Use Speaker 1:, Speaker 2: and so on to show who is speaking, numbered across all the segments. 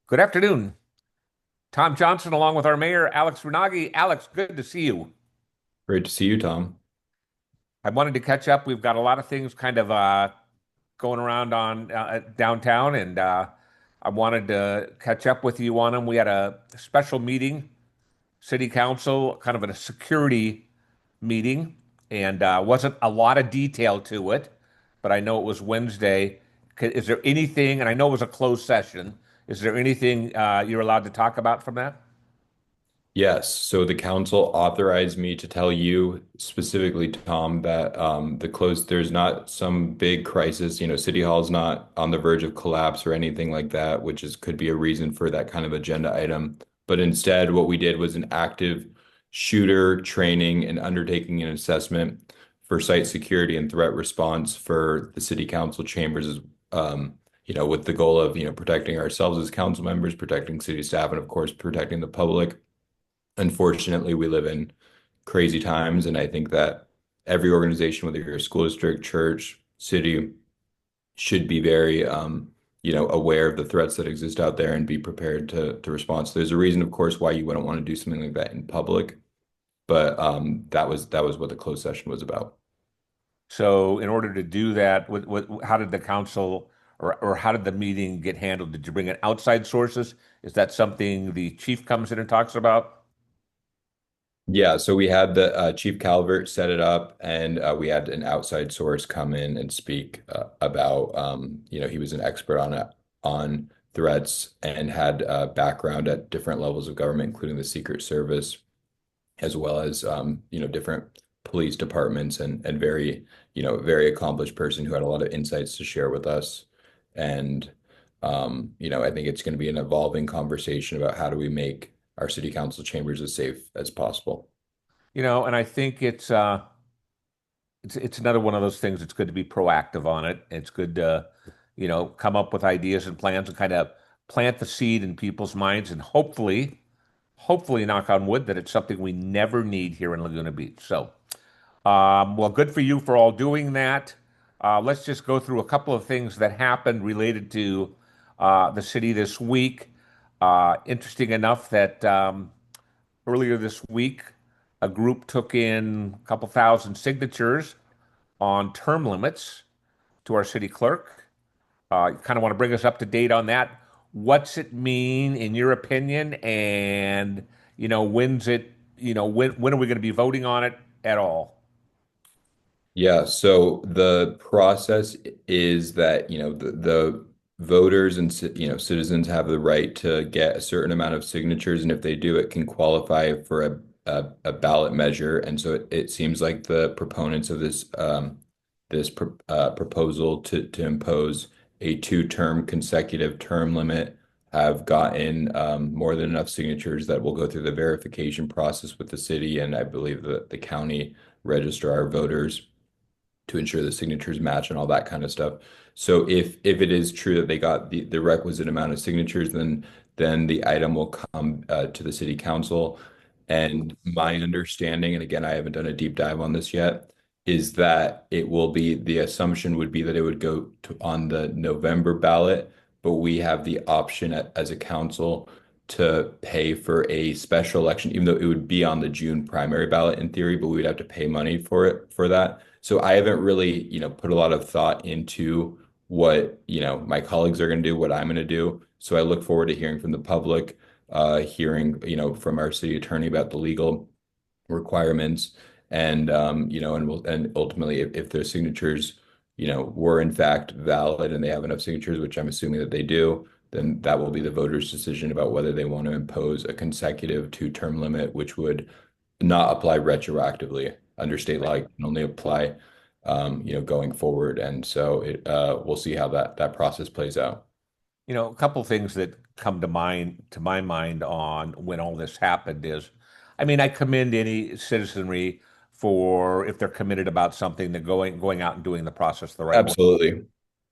Speaker 1: Good afternoon. Tom Johnson, along with our mayor, Alex Rounaghi. Alex, good to see you.
Speaker 2: Great to see you, Tom.
Speaker 1: I wanted to catch up. We've got a lot of things kind of going around on downtown, and I wanted to catch up with you on them. We had a special meeting, city council, kind of a security meeting, and wasn't a lot of detail to it, but I know it was Wednesday. Is there anything, and I know it was a closed session, is there anything you're allowed to talk about from that?
Speaker 2: Yes, so the council authorized me to tell you specifically, Tom, that there's not some big crisis. City Hall's not on the verge of collapse or anything like that, which could be a reason for that kind of agenda item. But instead, what we did was an active shooter training and undertaking an assessment for site security and threat response for the city council chambers, with the goal of, protecting ourselves as council members, protecting city staff, and of course, protecting the public. Unfortunately, we live in crazy times, and I think that every organization, whether you're a school district, church, city, should be very, aware of the threats that exist out there and be prepared to respond. So there's a reason, of course, why you wouldn't want to do something like that in public, but that was what the closed session was about.
Speaker 1: So, in order to do that, how did the council or how did the meeting get handled? Did you bring in outside sources? Is that something the chief comes in and talks about?
Speaker 2: Yeah, so we had the Chief Calvert set it up, and we had an outside source come in and speak about, he was an expert on threats and had background at different levels of government, including the Secret Service, as well as, different police departments, and very accomplished person who had a lot of insights to share with us. And, I think it's going to be an evolving conversation about how do we make our city council chambers as safe as possible.
Speaker 1: And I think it's another one of those things. It's good to be proactive on it. It's good to, come up with ideas and plans and kind of plant the seed in people's minds, and hopefully, knock on wood, that it's something we never need here in Laguna Beach. So. Well, good for you for all doing that. Let's just go through a couple of things that happened related to the city this week. Interesting enough that earlier this week, a group took in a couple thousand signatures on term limits to our city clerk. Kind of want to bring us up to date on that. What's it mean in your opinion? And, when's it, when are we going to be voting on it at all?
Speaker 2: Yeah, so the process is that, the voters and citizens have the right to get a certain amount of signatures, and if they do, it can qualify for a ballot measure. And so it seems like the proponents of this proposal to impose a two-term consecutive term limit have gotten more than enough signatures that will go through the verification process with the city, and I believe that the county registrar of voters to ensure the signatures match and all that kind of stuff. So if it is true that they got the requisite amount of signatures, then the item will come to the city council. And my understanding, and again, I haven't done a deep dive on this yet, is that it will be the assumption would be that it would go on the November ballot, but we have the option as a council to pay for a special election, even though it would be on the June primary ballot in theory, but we would have to pay money for that. So I haven't really, put a lot of thought into what, my colleagues are going to do, what I'm going to do. So I look forward to hearing from the public, hearing, from our city attorney about the legal requirements, and and ultimately, if their signatures, were in fact valid and they have enough signatures, which I'm assuming that they do, then that will be the voters' decision about whether they want to impose a consecutive two-term limit, which would not apply retroactively under state law. It can only apply, going forward. And so we'll see how that process plays out.
Speaker 1: A couple things that come to my mind on when all this happened is, I mean, I commend any citizenry for if they're committed about something, they're going out and doing the process the right way.
Speaker 2: Absolutely.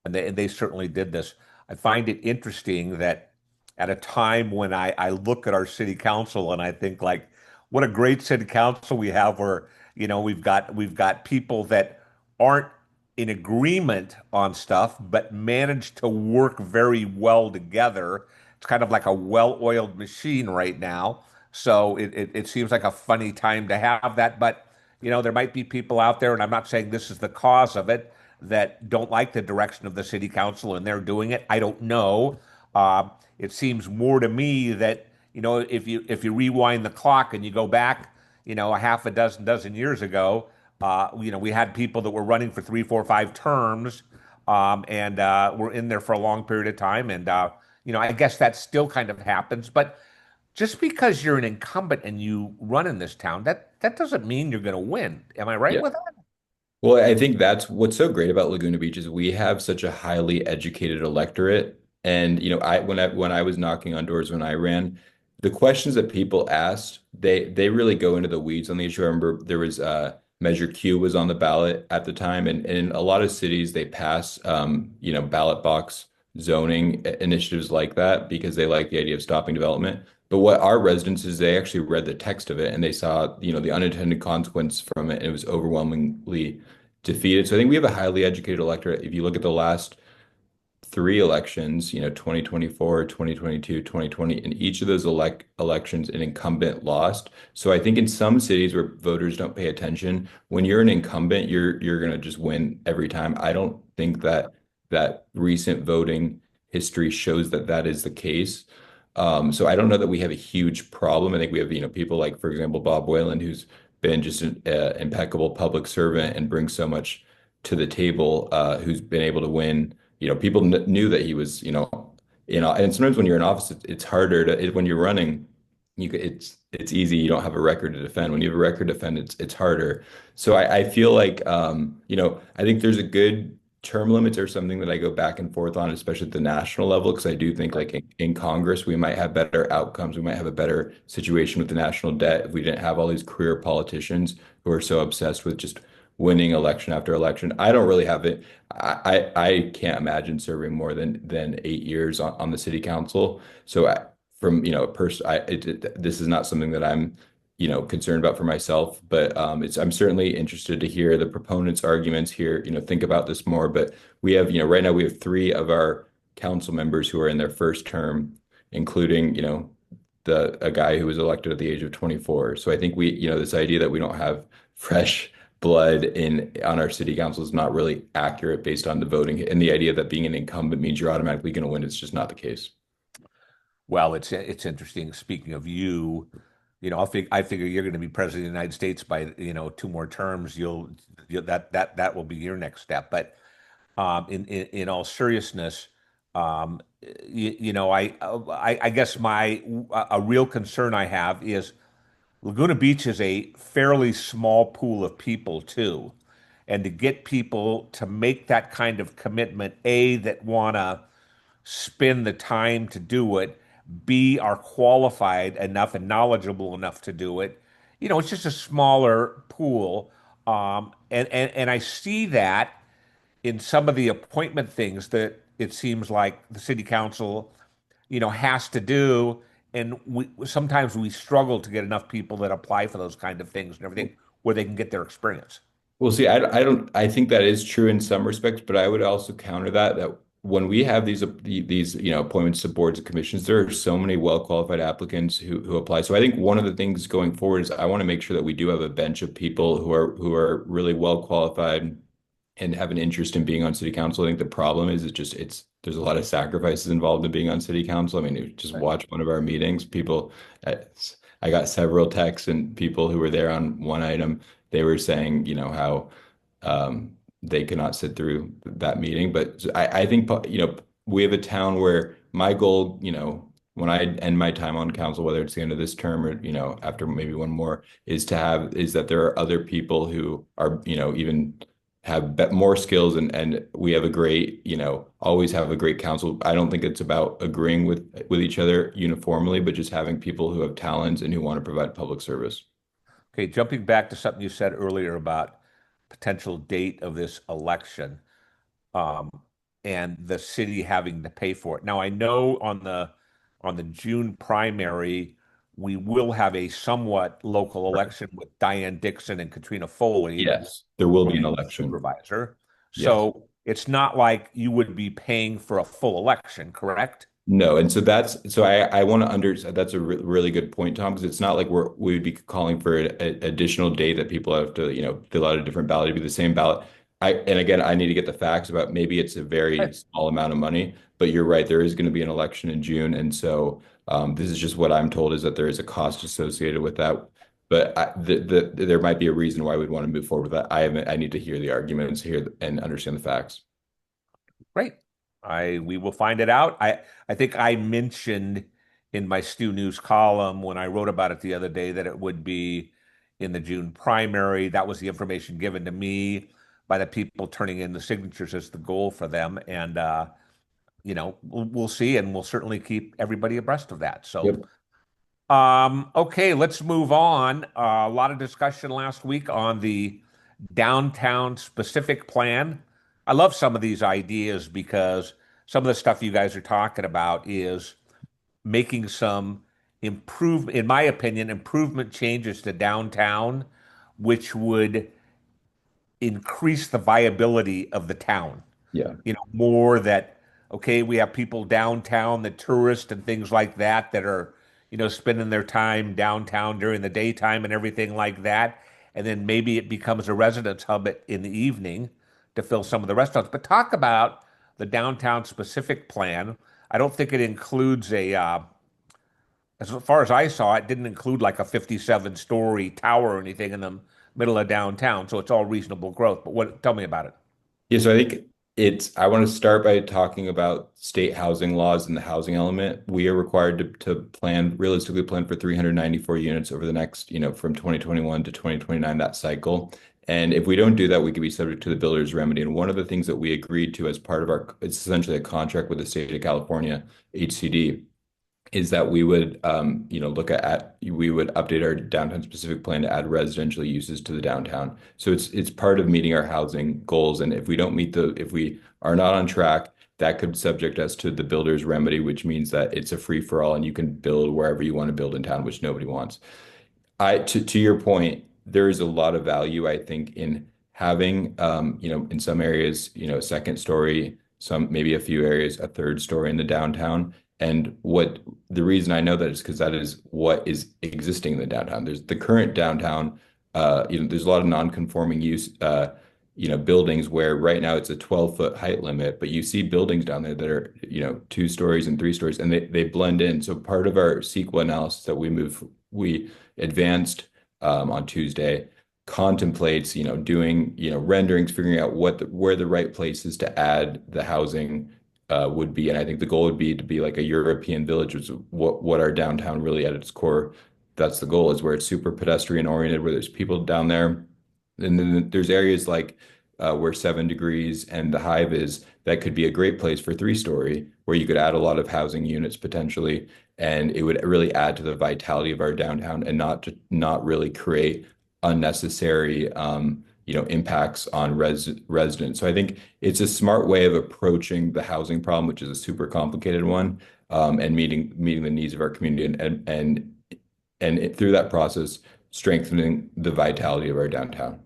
Speaker 1: And they certainly did this. I find it interesting that at a time when I look at our city council and I think like, what a great city council we have where, we've got people that aren't in agreement on stuff, but manage to work very well together. It's kind of like a well-oiled machine right now. So it seems like a funny time to have that. But, there might be people out there, and I'm not saying this is the cause of it, that don't like the direction of the city council and they're doing it. I don't know. It seems more to me that, if you rewind the clock and you go back, a half a dozen years ago, we had people that were running for 3, 4, 5 terms, and were in there for a long period of time. And I guess that still kind of happens. But just because you're an incumbent and you run in this town, that doesn't mean you're going to win. Am I right
Speaker 2: Yeah.
Speaker 1: with that?
Speaker 2: Well, I think that's what's so great about Laguna Beach is we have such a highly educated electorate. And when I was knocking on doors when I ran, the questions that people asked, they really go into the weeds on the issue. I remember there was Measure Q was on the ballot at the time, and in a lot of cities they pass ballot box zoning initiatives like that because they like the idea of stopping development. But what our residents is they actually read the text of it and they saw, the unintended consequence from it, and it was overwhelmingly defeated. So I think we have a highly educated electorate. If you look at the last three elections, 2024, 2022, 2020, in each of those elections, an incumbent lost. So I think in some cities where voters don't pay attention, when you're an incumbent, you're going to just win every time. I don't think that recent voting history shows that that is the case. So I don't know that we have a huge problem. I think we have, people like, for example, Bob Whalen, who's been just an impeccable public servant and brings so much to the table, who's been able to win. People kn knew that he was, and sometimes when you're in office, it's harder when you're running, it's easy. You don't have a record to defend. When you have a record to defend, it's harder. So I feel like, I think there's a good term limits are something that I go back and forth on, especially at the national level, because I do think like in Congress, we might have better outcomes. We might have a better situation with the national debt if we didn't have all these career politicians who are so obsessed with just winning election after election. I don't really have it. I can't imagine serving more than 8 years on the city council. So from this is not something that I'm concerned about for myself, but I'm certainly interested to hear the proponents' arguments here. Think about this more. But we have right now we have three of our council members who are in their first term, including the a guy who was elected at the age of 24. So I think this idea that we don't have fresh blood in on our city council is not really accurate based on the voting and the idea that being an incumbent means you're automatically going to win. It's just not the case.
Speaker 1: Well, it's interesting. Speaking of I figure you're going to be president of the United States by 2 more terms. That will be your next step. But in all seriousness, um, I guess a real concern I have is Laguna Beach is a fairly small pool of people too, and to get people to make that kind of commitment, A, that want to spend the time to do it, B, are qualified enough and knowledgeable enough to do it. It's just a smaller pool. And I see that in some of the appointment things that it seems like the city council, has to do. And sometimes we struggle to get enough people that apply for those kind of things and everything where they can get their experience.
Speaker 2: Well, see, I don't. I think that is true in some respects, but I would also counter that when we have these appointments to boards and commissions, there are so many well qualified applicants who apply. So I think one of the things going forward is I want to make sure that we do have a bench of people who are really well qualified and have an interest in being on city council. I think the problem is it's there's a lot of sacrifices involved in being on city council. I mean, you just
Speaker 1: Right.
Speaker 2: watch one of our meetings, people. I got several texts and people who were there on one item. They were saying, how they could not sit through that meeting. But I think, we have a town where my goal, when I end my time on council, whether it's the end of this term or, after maybe one more, is that there are other people who are, even have more skills and we have a great, always have a great council. I don't think it's about agreeing with each other uniformly, but just having people who have talents and who want to provide public service.
Speaker 1: Okay, jumping back to something you said earlier about potential date of this election, um, and the city having to pay for it. Now, I know on the June primary, we will have a somewhat local election with Diane Dixon and Katrina Foley
Speaker 2: Yes, there will be an
Speaker 1: running as
Speaker 2: election.
Speaker 1: supervisor.
Speaker 2: Yes.
Speaker 1: So it's not like you would be paying for a full election, correct?
Speaker 2: No, and so I want to that's a really good point, Tom, because it's not like we would be calling for an additional date that people have to, fill out a different ballot to be the same ballot. And again, I need to get the facts about maybe it's a very
Speaker 1: Okay.
Speaker 2: small amount of money, but you're right, there is going to be an election in June, and so this is just what I'm told is that there is a cost associated with that. But there might be a reason why we'd want to move forward with that. I need to hear the arguments here and understand the facts.
Speaker 1: Great. We will find it out. I think I mentioned in my Stew News column when I wrote about it the other day that it would be in the June primary. That was the information given to me by the people turning in the signatures as the goal for them. And we'll see, and we'll certainly keep everybody abreast of that. So,
Speaker 2: Yep.
Speaker 1: okay, let's move on. A lot of discussion last week on the downtown specific plan. I love some of these ideas because some of the stuff you guys are talking about is making some in my opinion, improvement changes to downtown, which would increase the viability of the town.
Speaker 2: Yeah.
Speaker 1: More that, okay, we have people downtown, the tourists and things like that that are, spending their time downtown during the daytime and everything like that. And then maybe it becomes a residence hub in the evening to fill some of the restaurants. But talk about the downtown specific plan. I don't think it includes as far as I saw, it didn't include like a 57-story tower or anything in the middle of downtown. So it's all reasonable growth. But tell me about it.
Speaker 2: Yeah, so I think I want to start by talking about state housing laws and the housing element. We are required to realistically plan for 394 units over the next, from 2021 to 2029, that cycle. And if we don't do that, we could be subject to the builder's remedy. And one of the things that we agreed to as part of it's essentially a contract with the state of California, HCD, is that we would we would update our downtown specific plan to add residential uses to the downtown. So it's part of meeting our housing goals. And if we are not on track, that could subject us to the builder's remedy, which means that it's a free for all and you can build wherever you want to build in town, which nobody wants. To your point, there is a lot of value, I think, in having, in some areas, second story, some maybe a few areas, a third story in the downtown. And what the reason I know that is because that is what is existing in the downtown. There's the current downtown, there's a lot of non-conforming use, buildings where right now it's a 12-foot height limit, but you see buildings down there that are, 2 stories and 3 stories, and they blend in. So part of our CEQA analysis that we advanced on Tuesday contemplates, doing, renderings, figuring out where the right places to add the housing would be. And I think the goal would be to be like a European village, which is what our downtown really at its core, that's the goal, is where it's super pedestrian oriented, where there's people down there. And then there's areas like where 7 Degrees and the Hive is, that could be a great place for 3 story, where you could add a lot of housing units potentially, and it would really add to the vitality of our downtown and not really create unnecessary impacts on residents. So I think it's a smart way of approaching the housing problem, which is a super complicated one, and meeting the needs of our community through that process, strengthening the vitality of our downtown.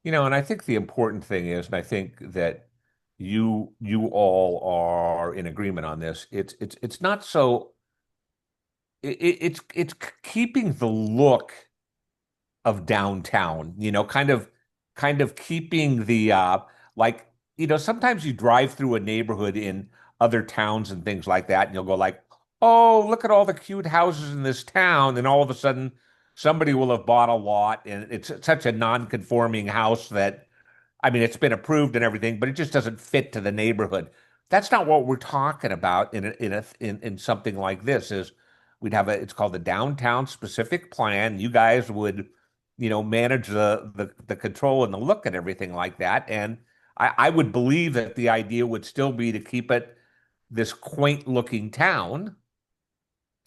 Speaker 1: And I think the important thing is, and I think that you all are in agreement on this. It's not so it's keeping the look of downtown, kind of keeping the like, sometimes you drive through a neighborhood in other towns and things like that, and you'll go like, oh, look at all the cute houses in this town, and all of a sudden somebody will have bought a lot, and it's such a non-conforming house that, I mean, it's been approved and everything, but it just doesn't fit to the neighborhood. That's not what we're talking about in something like this. Is we'd have it's called the downtown specific plan. You guys would, manage the control and the look and everything like that. And I would believe that the idea would still be to keep it this quaint looking town,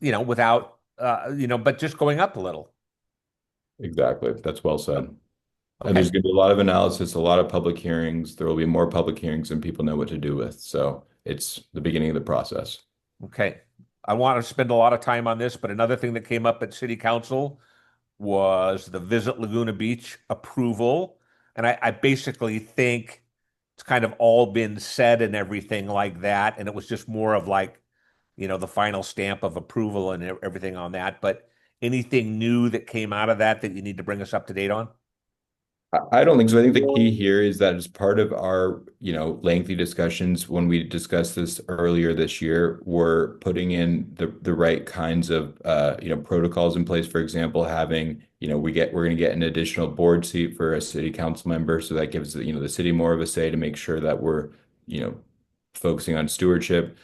Speaker 1: without but just going up a little.
Speaker 2: Exactly. That's well said. And there's
Speaker 1: Okay.
Speaker 2: going to be a lot of analysis, a lot of public hearings. There will be more public hearings than people know what to do with. So it's the beginning of the process.
Speaker 1: Okay. I want to spend a lot of time on this, but another thing that came up at City Council was the Visit Laguna Beach approval. And I basically think it's kind of all been said and everything like that. And it was just more of like the final stamp of approval and everything on that. But anything new that came out of that that you need to bring us up to date on?
Speaker 2: I don't think so. I think the key here is that as part of our, lengthy discussions when we discussed this earlier this year, we're putting in the right kinds of protocols in place. For example, having, we're going to get an additional board seat for a city council member, so that gives the city more of a say to make sure that we're, you know, focusing on stewardship,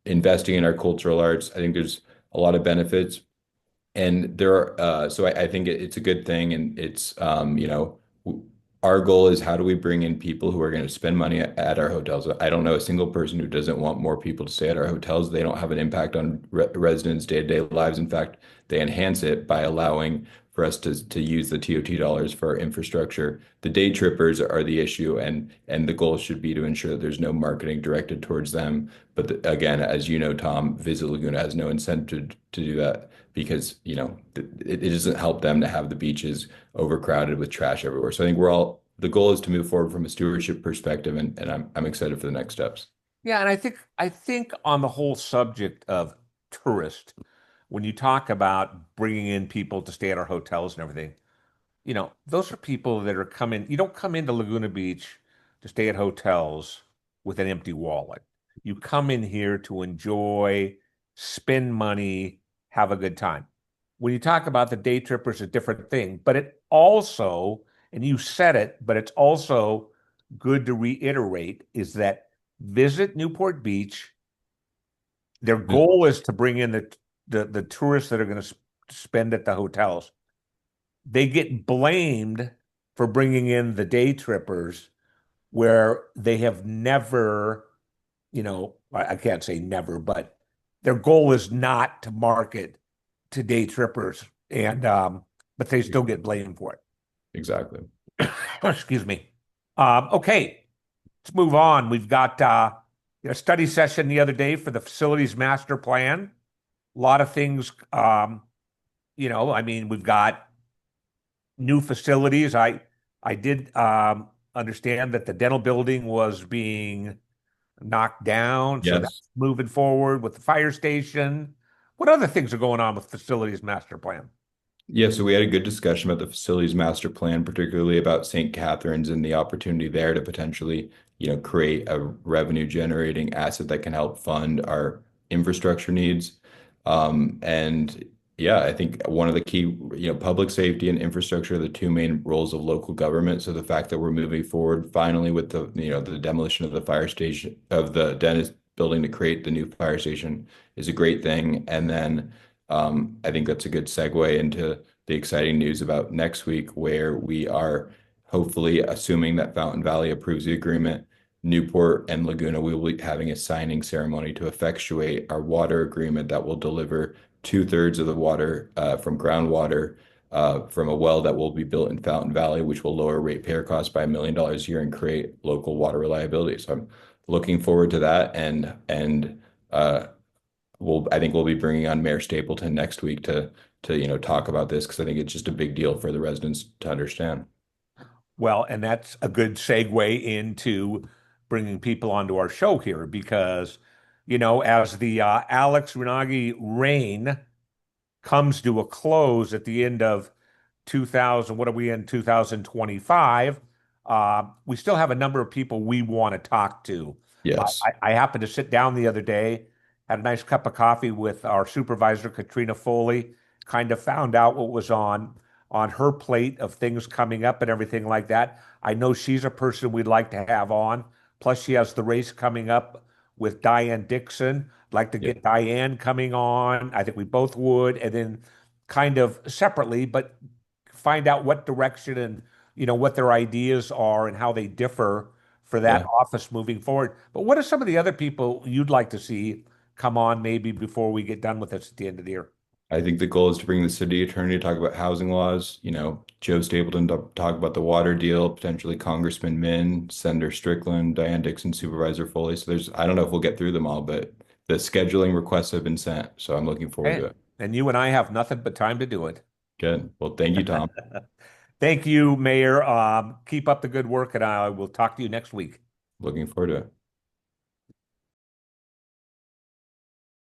Speaker 2: investing in our cultural arts. I think there's a lot of benefits. And there are, so I think it's a good thing. And it's, our goal is how do we bring in people who are going to spend money at our hotels? I don't know a single person who doesn't want more people to stay at our hotels. They don't have an impact on residents' day-to-day lives. In fact, they enhance it by allowing for us to use the TOT dollars for our infrastructure. The day trippers are the issue, and the goal should be to ensure that there's no marketing directed towards them. But again, as you know, Tom, Visit Laguna has no incentive to do that because it doesn't help them to have the beaches overcrowded with trash everywhere. So I think the goal is to move forward from a stewardship perspective, and I'm excited for the next steps.
Speaker 1: Yeah, and I think on the whole subject of tourists, when you talk about bringing in people to stay at our hotels and everything, those are people that are coming. You don't come into Laguna Beach to stay at hotels with an empty wallet. You come in here to enjoy, spend money, have a good time. When you talk about the day trippers, a different thing, but it also, and you said it, but it's also good to reiterate, is that visit Newport Beach. Their goal is to bring in the tourists that are going to spend at the hotels. They get blamed for bringing in the day trippers where they have never, I can't say never, but their goal is not to market to day trippers, and but they still get blamed for
Speaker 2: Exactly.
Speaker 1: it. Excuse me. Okay, let's move on. We've got a study session the other day for the facilities master plan. A lot of things. I mean, we've got new facilities. I did understand that the dental building was being knocked down, so that's
Speaker 2: Yes.
Speaker 1: moving forward with the fire station. What other things are going on with facilities master plan?
Speaker 2: Yeah, so we had a good discussion about the facilities master plan, particularly about St. Catharines and the opportunity there to potentially, create a revenue generating asset that can help fund our infrastructure needs. And yeah, I think one of the key, public safety and infrastructure are the two main roles of local government. So the fact that we're moving forward finally with the demolition of the fire station of the dentist building to create the new fire station is a great thing. And then I think that's a good segue into the exciting news about next week, where we are hopefully, assuming that Fountain Valley approves the agreement, Newport and Laguna, we will be having a signing ceremony to effectuate our water agreement that will deliver two-thirds of the water from groundwater from a well that will be built in Fountain Valley, which will lower ratepayer costs by $1 million a year and create local water reliability. So I'm looking forward to that, and I think we'll be bringing on Mayor Stapleton next week to talk about this because I think it's just a big deal for the residents to understand.
Speaker 1: Well, and that's a good segue into bringing people onto our show here because, as the Alex Rounaghi reign comes to a close at the end of 2000, what are we in 2025? We still have a number of people we want to talk to.
Speaker 2: Yes.
Speaker 1: I happened to sit down the other day, had a nice cup of coffee with our supervisor, Katrina Foley, kind of found out what was on her plate of things coming up and everything like that. I know she's a person we'd like to have on. Plus, she has the race coming up with Diane Dixon. I'd like to
Speaker 2: Yeah.
Speaker 1: get Diane coming on. I think we both would, and then kind of separately, but find out what direction and what their ideas are and how they differ for that
Speaker 2: Yeah.
Speaker 1: office moving forward. But what are some of the other people you'd like to see come on maybe before we get done with this at the end of the year?
Speaker 2: I think the goal is to bring the city attorney to talk about housing laws, Joe Stapleton to talk about the water deal, potentially Congressman Min, Senator Strickland, Diane Dixon, Supervisor Foley. So I don't know if we'll get through them all, but the scheduling requests have been sent. So I'm looking forward to
Speaker 1: Okay.
Speaker 2: it.
Speaker 1: And you and I have nothing but time to do it.
Speaker 2: Good. Well, thank you, Tom.
Speaker 1: Thank you, Mayor. Keep up the good work, and I will talk to you next week.
Speaker 2: Looking forward to it.